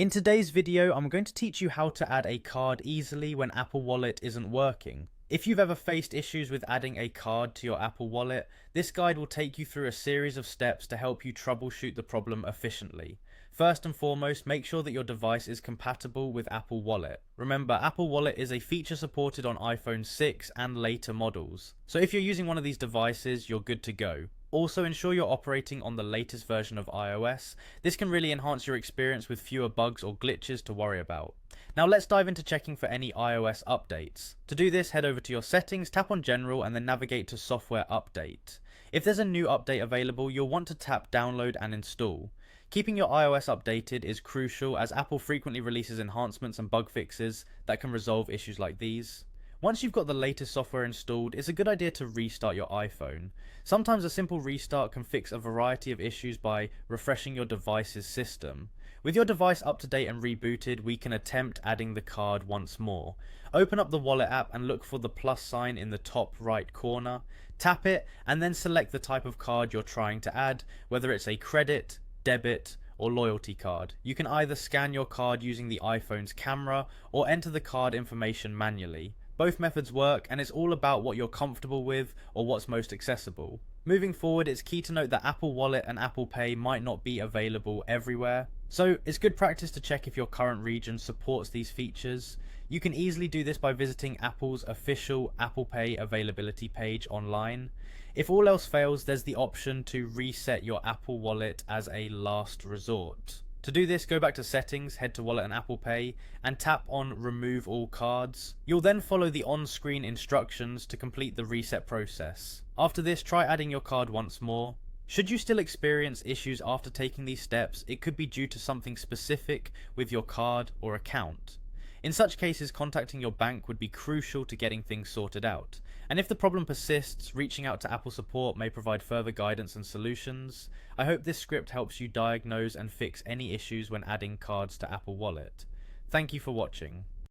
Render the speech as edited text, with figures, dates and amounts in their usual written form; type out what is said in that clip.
In today's video, I'm going to teach you how to add a card easily when Apple Wallet isn't working. If you've ever faced issues with adding a card to your Apple Wallet, this guide will take you through a series of steps to help you troubleshoot the problem efficiently. First and foremost, make sure that your device is compatible with Apple Wallet. Remember, Apple Wallet is a feature supported on iPhone 6 and later models. So if you're using one of these devices, you're good to go. Also, ensure you're operating on the latest version of iOS. This can really enhance your experience with fewer bugs or glitches to worry about. Now let's dive into checking for any iOS updates. To do this, head over to your settings, tap on General, and then navigate to Software Update. If there's a new update available, you'll want to tap Download and Install. Keeping your iOS updated is crucial as Apple frequently releases enhancements and bug fixes that can resolve issues like these. Once you've got the latest software installed, it's a good idea to restart your iPhone. Sometimes a simple restart can fix a variety of issues by refreshing your device's system. With your device up to date and rebooted, we can attempt adding the card once more. Open up the Wallet app and look for the plus sign in the top right corner. Tap it and then select the type of card you're trying to add, whether it's a credit, debit, or loyalty card. You can either scan your card using the iPhone's camera or enter the card information manually. Both methods work, and it's all about what you're comfortable with or what's most accessible. Moving forward, it's key to note that Apple Wallet and Apple Pay might not be available everywhere. So it's good practice to check if your current region supports these features. You can easily do this by visiting Apple's official Apple Pay availability page online. If all else fails, there's the option to reset your Apple Wallet as a last resort. To do this, go back to Settings, head to Wallet and Apple Pay, and tap on Remove All Cards. You'll then follow the on-screen instructions to complete the reset process. After this, try adding your card once more. Should you still experience issues after taking these steps, it could be due to something specific with your card or account. In such cases, contacting your bank would be crucial to getting things sorted out. And if the problem persists, reaching out to Apple support may provide further guidance and solutions. I hope this script helps you diagnose and fix any issues when adding cards to Apple Wallet. Thank you for watching.